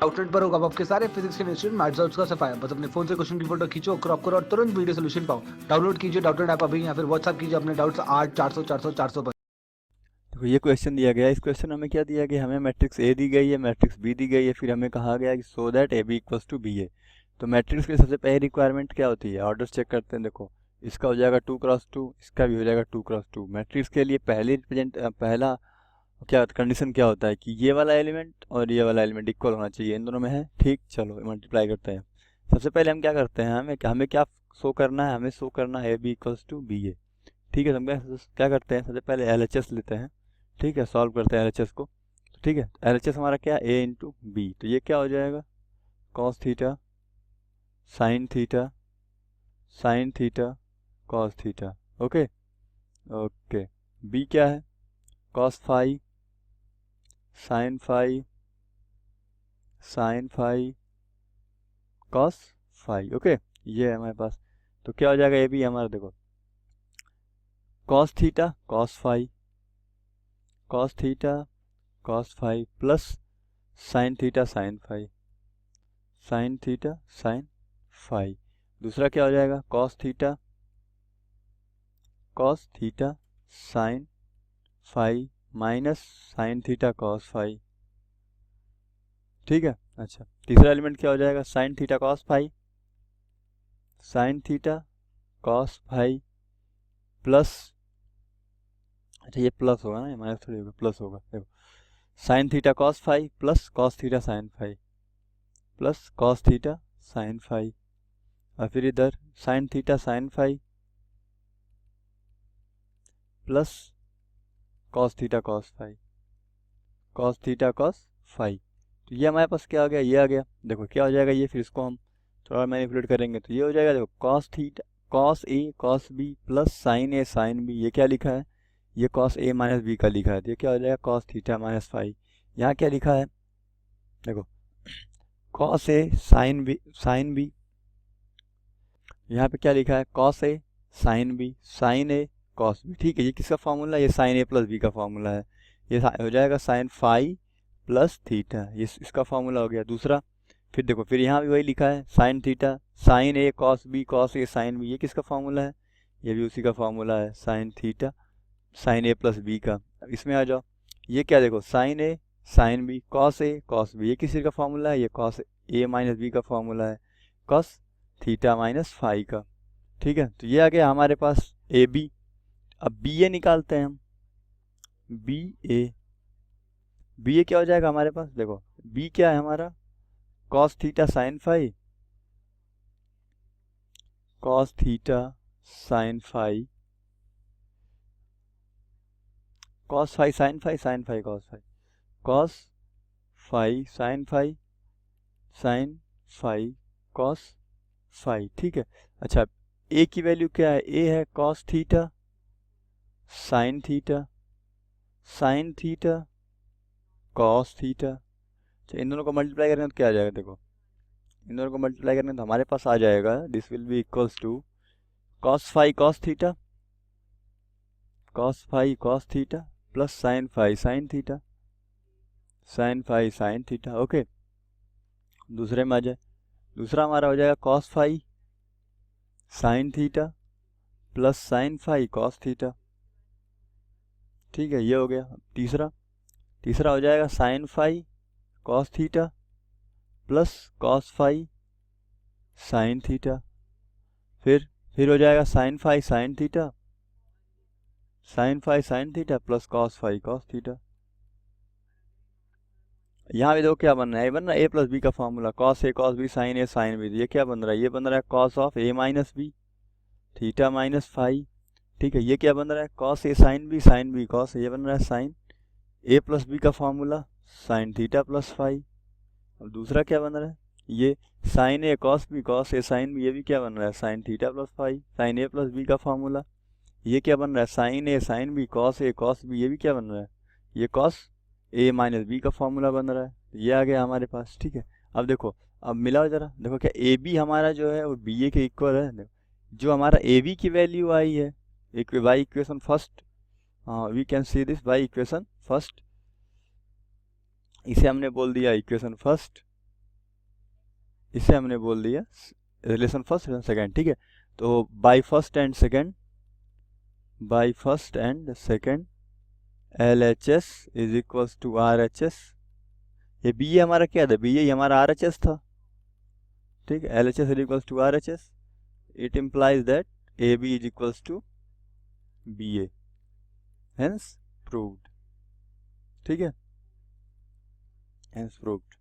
Outlet पर होगा आपके सारे फिजिक्स के इंस्टीट्यूट मैथ्स और उसका सफाया। बस अपने फोन से क्वेश्चन की फोटो खींचो, क्रॉप करो और तुरंत वीडियो सोल्यूशन पाओ। डाउनलोड कीजिए डाउटनेट ऐप अभी या फिर व्हाट्सएप कीजिए अपने डाउट्स 8 400 400 400 पर। देखो ये क्वेश्चन दिया गया है। इस क्वेश्चन में हमें क्या दिया गया है? हमें मैट्रिक्स ए दी गई है, मैट्रिक्स बी दी गई है, फिर हमें कहा गया है कि so that A B equals to B A. तो मैट्रिक्स की सबसे पहली रिक्वायरमेंट क्या होती है? ऑर्डर्स चेक करते हैं। देखो इसका हो जाएगा 2x2, इसका भी हो जाएगा 2x2। मैट्रिक्स के लिए पहला क्या कंडीशन क्या होता है कि ये वाला एलिमेंट और ये वाला एलिमेंट इक्वल होना चाहिए, इन दोनों में है। ठीक, चलो मल्टीप्लाई करते हैं। सबसे पहले हम क्या करते हैं, हमें क्या शो करना है? हमें शो करना है A B equals to B A. ठीक है, तो हम क्या करते हैं, सबसे पहले LHS लेते हैं। ठीक है, सॉल्व करते हैं LHS को। तो ठीक है, LHS हमारा क्या है? A into B. तो ये क्या हो जाएगा? Cos theta sin theta sin theta cos theta. Okay okay. B क्या है? Cos phi sin phi sin phi cos phi. Okay, ये है हमारे पास। तो क्या हो जाएगा? ये भी हमारा देखो cos theta cos phi cos theta cos phi plus sin theta sin phi sin theta sin phi. दूसरा क्या हो जाएगा? Cos theta sin phi minus sin theta cos phi. ठीक है, अच्छा। तीसरा एलिमेंट क्या हो जाएगा? Sin theta cos phi sin theta cos phi plus, अच्छा ये प्लस होगा ना, ये माइनस थोड़ी होगा, प्लस होगा। देखो sin theta cos phi plus cos theta sin phi plus cos theta sin phi, और फिर इधर sin theta sin phi plus cos theta cos phi cos theta cos phi. तो ये हमारे पास क्या आ गया? ये आ गया। देखो क्या हो जाएगा ये, फिर इसको हम थोड़ा मैनिपुलेट करेंगे तो ये हो जाएगा। देखो cos theta cos A cos B plus sign A sign B. ये क्या लिखा है? ये कॉस ए माइनस बी का लिखा है। तो ये क्या हो जाएगा? Cos theta minus phi. यहाँ क्या लिखा है? देखो कॉस ए साइन बी। यहाँ पे क्या लिखा है? Cos A sine B sin A cos B. ठीक है, ये किसका फॉर्मूला है? ये साइन ए प्लस बी का फॉर्मूला है। ये हो जाएगा साइन फाई प्लस थीटा, ये इसका फॉर्मूला हो गया दूसरा। फिर देखो फिर यहाँ भी वही लिखा है sine theta sign A cos A sign B. ये किसका फॉर्मूला है? ये भी उसी का फॉर्मूला है, sine theta sign A plus B का। अब इसमें आ जाओ, ये क्या देखो sign A sign B cos B. ये किसी का फॉर्मूला है? ये कॉस ए माइनस बी का फॉर्मूला है, कॉस थीटा माइनस फाई का। ठीक है, तो ये आ गया हमारे पास ए बी। अब बी ए निकालते हैं हम। बी ए क्या हो जाएगा हमारे पास? देखो बी क्या है हमारा? Cos theta sin phi cos theta sin phi cos phi sin phi sin phi cos phi sin phi sin phi cos phi. ठीक है, अच्छा ए की वैल्यू क्या है? ए है cos theta sin theta sin theta cos theta. अच्छा इन दोनों को मल्टीप्लाई करेंगे तो क्या आ जाएगा? देखो इन दोनों को मल्टीप्लाई करेंगे तो हमारे पास आ जाएगा, this will be equals to cos phi cos theta plus sin phi sin theta. Okay, दूसरे में आ जाए। दूसरा हमारा हो जाएगा cos phi sin theta plus sin phi cos theta. ठीक है, ये हो गया। तीसरा हो जाएगा sin phi cos theta plus cos phi sin theta. फिर हो जाएगा sin phi sin theta plus cos phi cos theta. यहाँ भी देखो क्या बन रहा है? ये बन रहा है ए प्लस बी का formula, cos A cos B sin A sign B. ये क्या बन रहा है? ये बन रहा है cos of A minus B theta minus phi. ठीक है, ये क्या बन रहा है? Cos A sign B cos. ये बन रहा है साइन ए प्लस बी का formula sin theta plus phi. और दूसरा क्या बन रहा है? ये sin A cos A sign B. ये भी क्या बन रहा है? Sine theta plus phi sine A plus B का फॉर्मूला। ये क्या बन रहा है? Sign A sign B cos B. ये भी क्या बन रहा है? ये कॉस ए माइनस बी का फॉर्मूला बन रहा है। तो ये आ गया हमारे पास। ठीक है, अब देखो, अब मिलाओ जरा। देखो क्या ए बी हमारा जो है वो बी ए के इक्वल है। देखो जो हमारा ए बी की वैल्यू आई है by equation first, we can see this by equation first. इसे हमने बोल दिया इक्वेशन फर्स्ट। इसे हमने बोल दिया रिलेशन फर्स्ट रिलेशन सेकंड, ठीक है। तो by first and second LHS is equals to RHS। ये बी ए हमारा क्या था, बी ए हमारा RHS था, ठीक है। LHS is equals to RHS, it implies that AB is equals to BA, hence proved, ठीक है, हेंस प्रूव्ड।